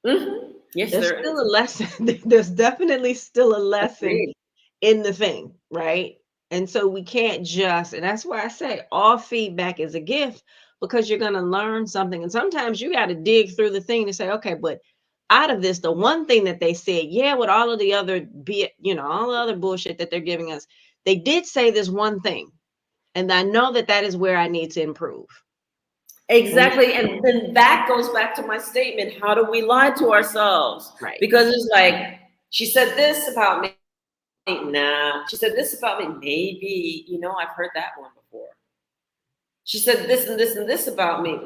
Mm-hmm. Yes, There's there still is. a lesson. There's definitely still a lesson Agreed. in the thing, right? And so we can't just, and that's why I say all feedback is a gift, because you're going to learn something. And sometimes you got to dig through the thing to say, okay, but out of this, the one thing that they said, yeah, with all of the other, all the other bullshit that they're giving us, they did say this one thing. And I know that that is where I need to improve. And Exactly. And then that goes back to my statement. How do we lie to ourselves? right. Because it's like, she said this about me. Nah. She said this about me. Maybe. I've heard that one before. She said this and this and this about me.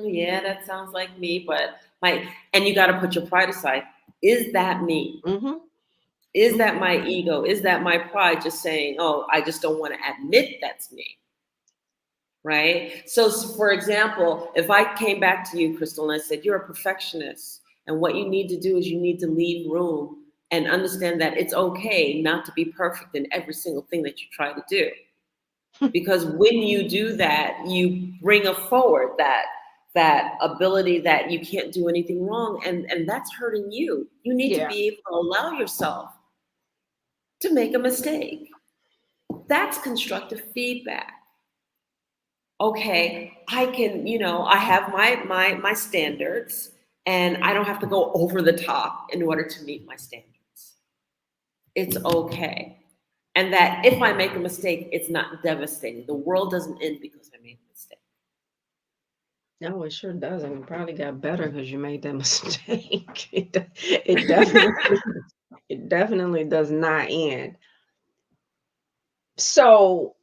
Yeah, that sounds like me. But and you got to put your pride aside. Is that me? Mm-hmm. Is that my ego? Is that my pride just saying, oh, I just don't want to admit that's me? Right? So, for example, if I came back to you, Crystal, and I said, you're a perfectionist, and what you need to do is you need to leave room and understand that it's okay not to be perfect in every single thing that you try to do. Because when you do that, you bring forward that ability that you can't do anything wrong, and that's hurting you. You need to Yeah. be able to allow yourself to make a mistake. That's constructive feedback. Okay, I can, I have my standards, and I don't have to go over the top in order to meet my standards. It's okay. And that if I make a mistake, it's not devastating. The world doesn't end because I made a mistake. No, it sure doesn't. It probably got better because you made that mistake. It definitely, it definitely does not end. So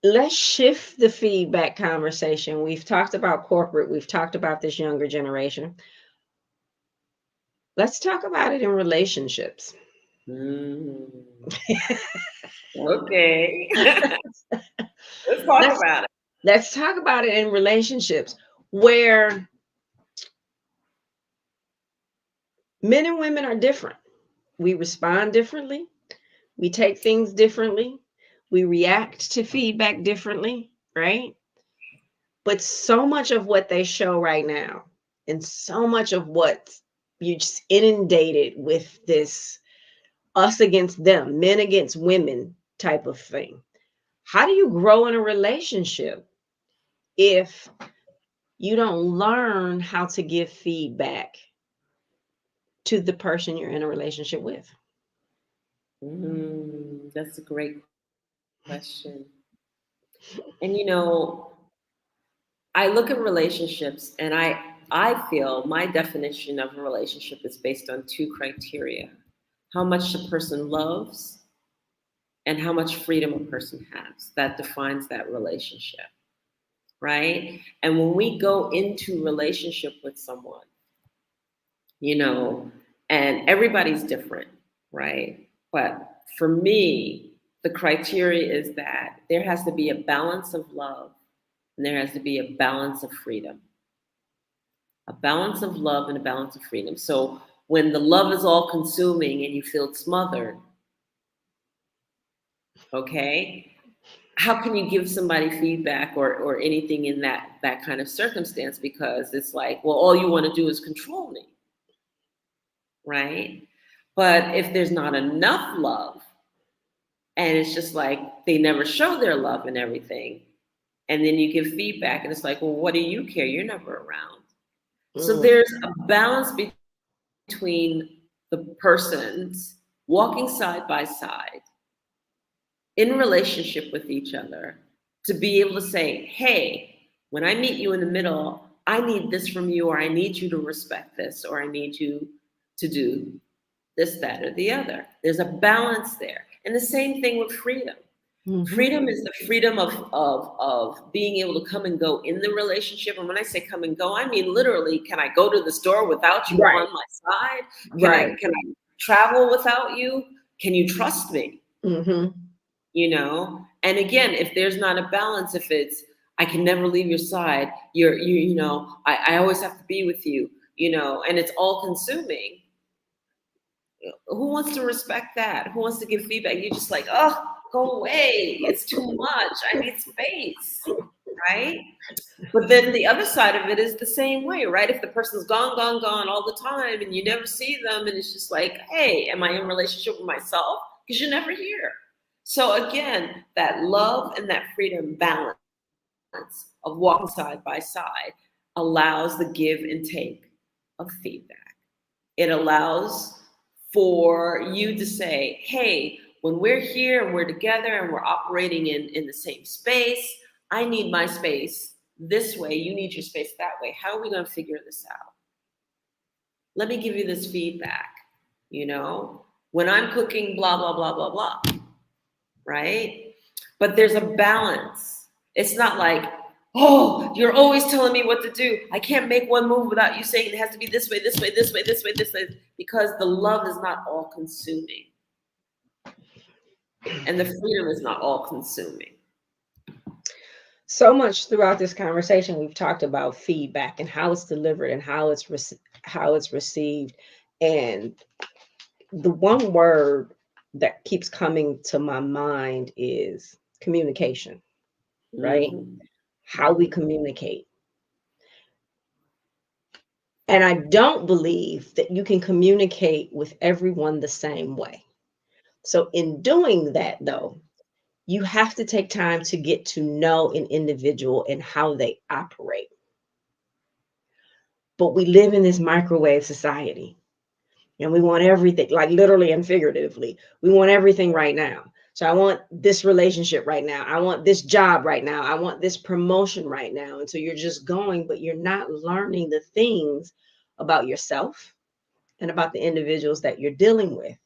let's shift the feedback conversation. We've talked about corporate, we've talked about this younger generation. Let's talk about it in relationships. Mm. Okay. Let's talk let's about it. let's talk about it in relationships where men and women are different. We respond differently. We take things differently. We react to feedback differently, right? But so much of what they show right now, and so much of what you just inundated with this us against them, men against women type of thing. How do you grow in a relationship if you don't learn how to give feedback to the person you're in a relationship with? That's a great question. And I look at relationships, and I feel my definition of a relationship is based on two criteria: how much a person loves and how much freedom a person has. That defines that relationship, right? And when we go into relationship with someone, you know, and everybody's different, right? But for me, the criteria is that there has to be a balance of love and there has to be a balance of freedom. A balance of love and a balance of freedom. So when the love is all consuming and you feel smothered, okay, how can you give somebody feedback or anything in that kind of circumstance? Because it's like, well, all you want to do is control me, right? But if there's not enough love and it's just like they never show their love and everything, And then you give feedback, and it's like, well, what do you care? You're never around. So Mm. there's a balance between the persons walking side by side in relationship with each other to be able to say, hey, when I meet you in the middle, I need this from you, or I need you to respect this, or I need you to do this, that, or the other. There's a balance there. And the same thing with freedom. Mm-hmm. Freedom is the freedom of being able to come and go in the relationship. And when I say come and go, I mean literally, can I go to the store without you Right. on my side? Right. Can I travel without you? Can you trust me? Mm-hmm. You know? And again, if there's not a balance, if it's I can never leave your side, you know, I always have to be with you, you know, and it's all consuming. Who wants to respect that? Who wants to give feedback? You're just like, oh, go away. It's too much. I need space. Right? But then the other side of it is the same way, right? If the person's gone, gone, gone all the time and you never see them, and it's just like, hey, am I in relationship with myself? Because you're never here. So again, that love and that freedom balance of walking side by side allows the give and take of feedback. It allows for you to say, hey, when we're here and we're together and we're operating in the same space, I need my space this way, you need your space that way. How are we going to figure this out? Let me give you this feedback. You know, when I'm cooking, blah, blah, blah, blah, blah, right? But there's a balance. It's not like, oh, you're always telling me what to do. I can't make one move without you saying it has to be this way, this way, this way, this way, this way, because the love is not all consuming. And the freedom is not all consuming. So much throughout this conversation, we've talked about feedback and how it's delivered and how it's received. And the one word that keeps coming to my mind is communication, right? Mm-hmm. How we communicate. And I don't believe that you can communicate with everyone the same way. So in doing that, though, you have to take time to get to know an individual and how they operate. But we live in this microwave society and we want everything, like literally and figuratively. We want everything right now. So I want this relationship right now. I want this job right now. I want this promotion right now. And so you're just going, but you're not learning the things about yourself and about the individuals that you're dealing with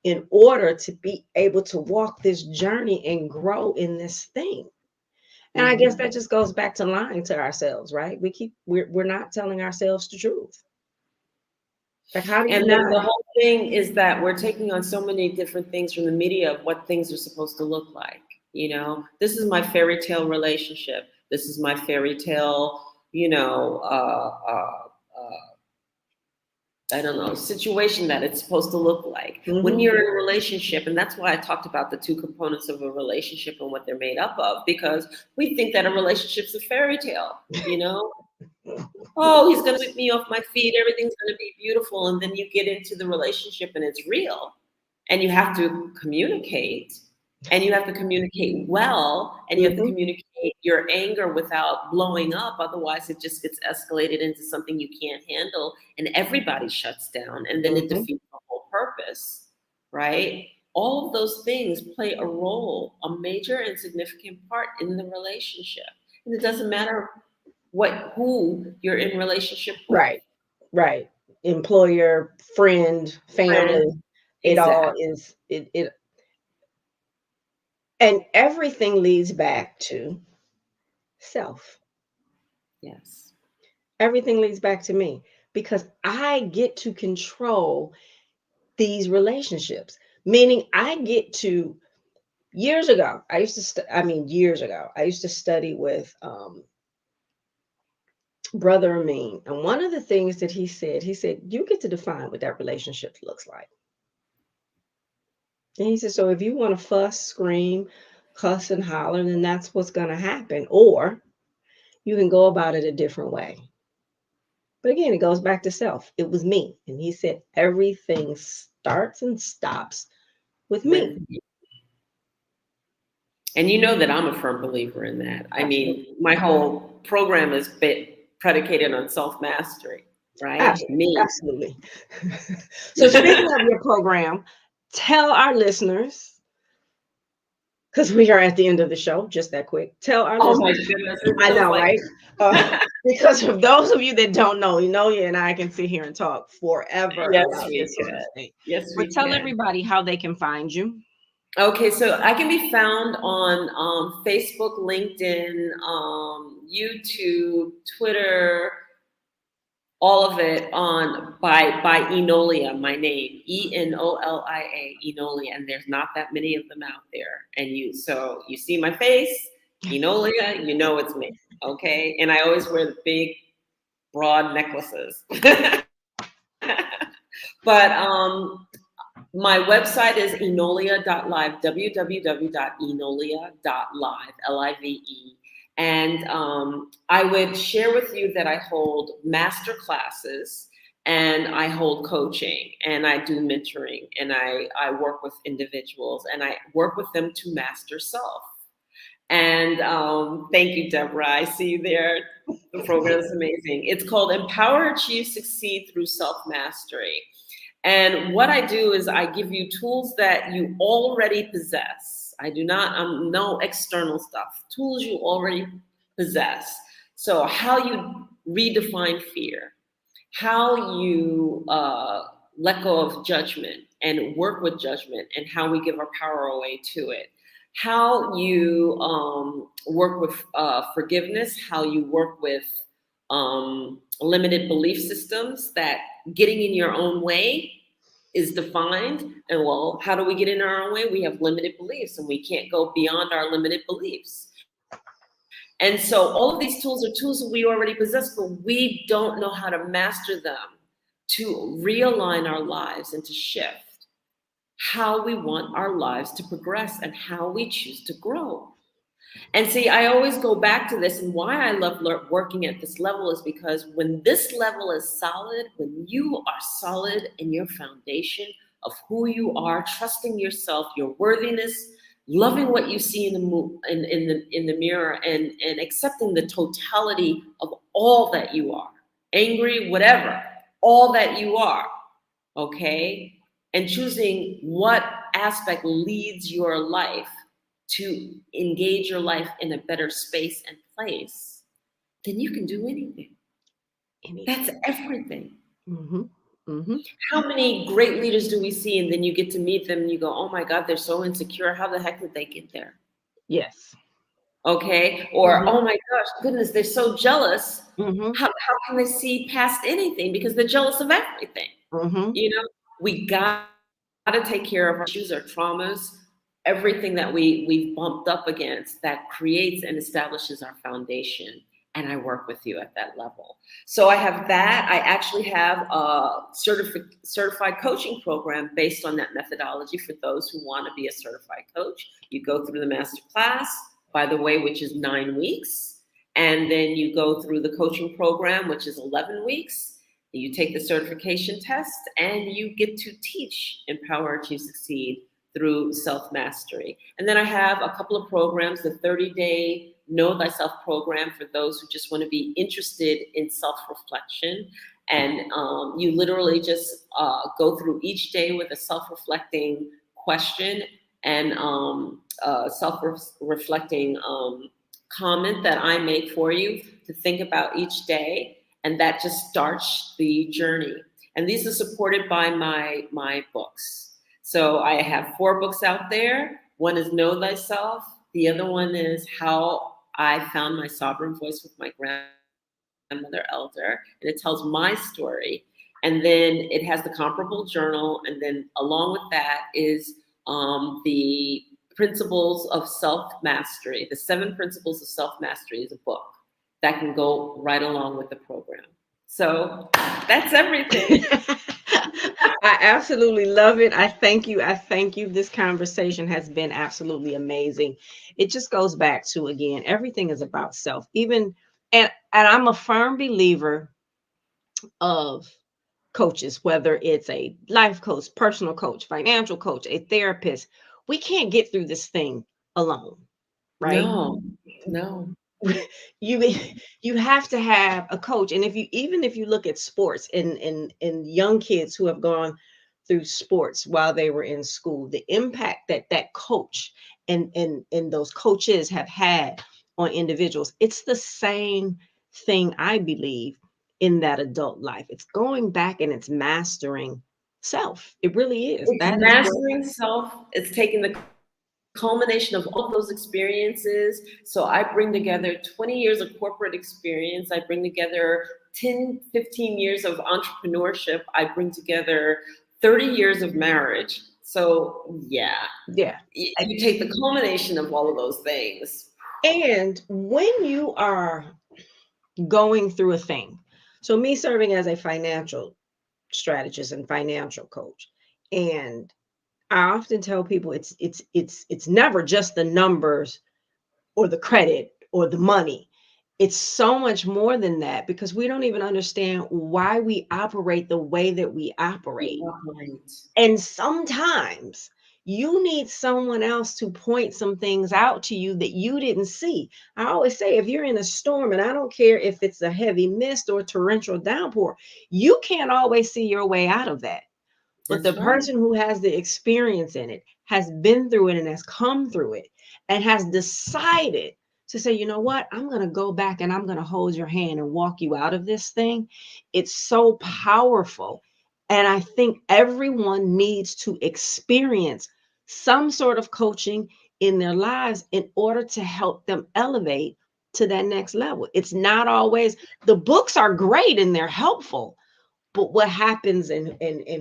in order to be able to walk this journey and grow in this thing. And I guess that just goes back to lying to ourselves, right? We're not telling ourselves the truth. Like, how do you And not? the whole thing is that we're taking on so many different things from the media of what things are supposed to look like. You know, this is my fairy tale relationship. This is my fairy tale, you know, I don't know, situation that it's supposed to look like. When you're in a relationship, and that's why I talked about the two components of a relationship and what they're made up of, because we think that a relationship's a fairy tale, you know? Oh, he's going to sweep me off my feet. Everything's going to be beautiful. And then you get into the relationship and it's real. And you have to communicate. And you have to communicate well. And you have to communicate your anger without blowing up. Otherwise, it just gets escalated into something you can't handle. And everybody shuts down. And then it defeats the whole purpose, right? All of those things play a role, a major and significant part in the relationship. And it doesn't matter who you're in relationship with. Right. Employer, friend, family, Friend. it all Exactly. is it and everything leads back to self. Yes. Everything leads back to me because I get to control these relationships. Meaning I get to years ago, I used to years ago, I used to study with Brother Amin. And one of the things that he said, you get to define what that relationship looks like. And he said, so if you want to fuss, scream, cuss, and holler, then that's what's going to happen. Or you can go about it a different way. But again, it goes back to self. It was me. And he said, everything starts and stops with me. And you know that I'm a firm believer in that. I Absolutely. mean, my whole program is predicated on self-mastery, right? Absolutely. Me. Absolutely. So speaking of your program, tell our listeners, because we are at the end of the show, just that quick. Tell our Oh my listeners. goodness, it I feels know, like right? Because for those of you that don't know, Enolia and I can sit here and talk forever yes, about we this sort of can. thing. Yes, But we tell can. everybody how they can find you. Okay, so I can be found on Facebook, LinkedIn, YouTube, Twitter, all of it on by Enolia, my name, Enolia, Enolia, and there's not that many of them out there. And you see my face, Enolia, you know it's me, okay? And I always wear the big, broad necklaces. But my website is enolia.live, www.enolia.live, Live. And I would share with you that I hold master classes and I hold coaching and I do mentoring and I work with individuals and I work with them to master self. And thank you, Deborah. I see you there. The program is amazing. It's called Empower, Achieve, Succeed Through Self Mastery. And what I do is I give you tools that you already possess. I do not, no external stuff, tools you already possess. So, how you redefine fear, how you let go of judgment and work with judgment, and how we give our power away to it. How you work with forgiveness, how you work with limited belief systems that getting in your own way is defined. And well, how do we get in our own way? We have limited beliefs and we can't go beyond our limited beliefs. And so all of these tools are tools that we already possess, but we don't know how to master them to realign our lives and to shift how we want our lives to progress and how we choose to grow. And see, I always go back to this, and why I love working at this level is because when this level is solid, when you are solid in your foundation of who you are, trusting yourself, your worthiness, loving what you see in the mirror, and accepting the totality of all that you are, angry, whatever, all that you are, okay, and choosing what aspect leads your life to engage your life in a better space and place, then you can do anything. That's everything. Mm-hmm. Mm-hmm. How many great leaders do we see, and then you get to meet them and you go, oh my God, they're so insecure. How the heck did they get there? Yes. Okay. Or, Mm-hmm. oh my gosh, goodness, they're so jealous. Mm-hmm. How can they see past anything? Because they're jealous of everything. Mm-hmm. You know, we got to take care of our issues, our traumas, everything that we've bumped up against that creates and establishes our foundation. And I work with you at that level. So I have that. I actually have a certified coaching program based on that methodology for those who want to be a certified coach. You go through the master class, by the way, which is 9 weeks. And then you go through the coaching program, which is 11 weeks. You take the certification test and you get to teach Empower, Achieve, Succeed through self-mastery. And then I have a couple of programs, the 30-day Know Thyself program for those who just want to be interested in self-reflection. And you literally just go through each day with a self-reflecting question and self-reflecting comment that I make for you to think about each day. And that just starts the journey. And these are supported by my books. So I have 4 books out there. One is Know Thyself. The other one is How I Found My Sovereign Voice with My Grandmother Elder. And it tells my story. And then it has the comparable journal. And then along with that is the Principles of Self-Mastery. The 7 Principles of Self-Mastery is a book that can go right along with the program. So that's everything. I absolutely love it. I thank you. I thank you. This conversation has been absolutely amazing. It just goes back to, again, everything is about self. Even and I'm a firm believer of coaches, whether it's a life coach, personal coach, financial coach, a therapist. We can't get through this thing alone. right? No. you you have to have a coach. And if you look at sports and young kids who have gone through sports while they were in school, the impact that coach and those coaches have had on individuals, it's the same thing, I believe, in that adult life. It's going back and it's mastering self. It really is. It's That is what. mastering self. It's taking the culmination of all of those experiences. So I bring together 20 years of corporate experience. I bring together 10, 15 years of entrepreneurship. I bring together 30 years of marriage. So yeah, Yeah. you take the culmination of all of those things. And when you are going through a thing, so me serving as a financial strategist and financial coach, and I often tell people it's never just the numbers or the credit or the money. It's so much more than that, because we don't even understand why we operate the way that we operate. And sometimes you need someone else to point some things out to you that you didn't see. I always say, if you're in a storm, and I don't care if it's a heavy mist or torrential downpour, you can't always see your way out of that. But That's the right. person who has the experience in it, has been through it and has come through it and has decided to say, you know what, I'm going to go back and I'm going to hold your hand and walk you out of this thing. It's so powerful. And I think everyone needs to experience some sort of coaching in their lives in order to help them elevate to that next level. It's not always, the books are great and they're helpful, but what happens and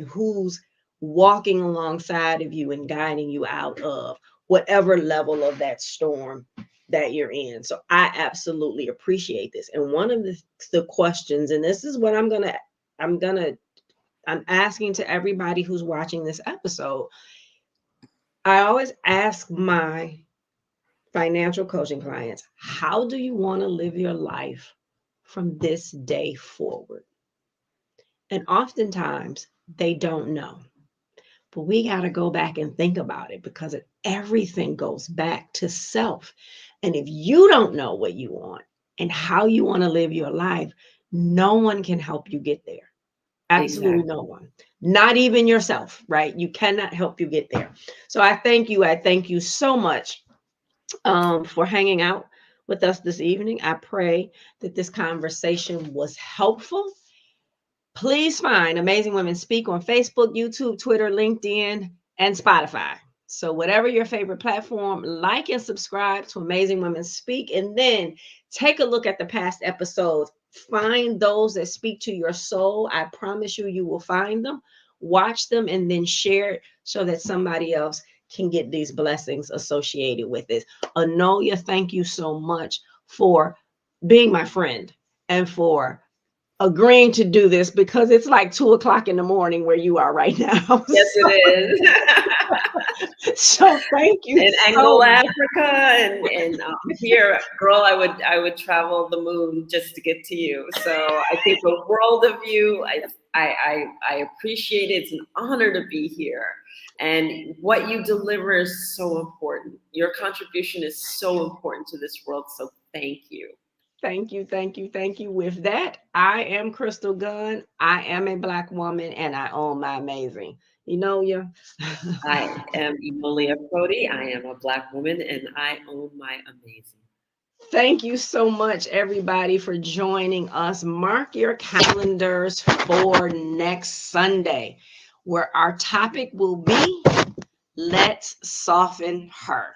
who's walking alongside of you and guiding you out of whatever level of that storm that you're in. So I absolutely appreciate this. And one of the questions, and this is what I'm asking to everybody who's watching this episode. I always ask my financial coaching clients, how do you want to live your life from this day forward? And oftentimes they don't know. But we got to go back and think about it, because everything goes back to self. And if you don't know what you want and how you want to live your life, no one can help you get there. Absolutely no one. Not even yourself, right? You cannot help you get there. So I thank you. I thank you so much for hanging out with us this evening. I pray that this conversation was helpful. Please find Amazing Women Speak on Facebook, YouTube, Twitter, LinkedIn, and Spotify. So whatever your favorite platform, like and subscribe to Amazing Women Speak, and then take a look at the past episodes. Find those that speak to your soul. I promise you, you will find them. Watch them and then share it so that somebody else can get these blessings associated with it. Enolia, thank you so much for being my friend and for agreeing to do this, because it's like 2:00 in the morning where you are right now. Yes, it is. So thank you. In Angola, Africa, and here, girl, I would travel the moon just to get to you. So I think the world of you. I appreciate it. It's an honor to be here. And what you deliver is so important. Your contribution is so important to this world. So thank you. Thank you, thank you, thank you. With that, I am Crystal Gunn. I am a Black woman and I own my amazing. Enolia. I am Enolia Foti. I am a Black woman and I own my amazing. Thank you so much, everybody, for joining us. Mark your calendars for next Sunday, where our topic will be Let's Soften Her.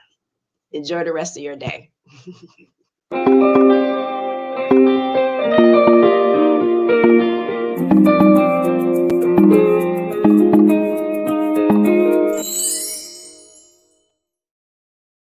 Enjoy the rest of your day.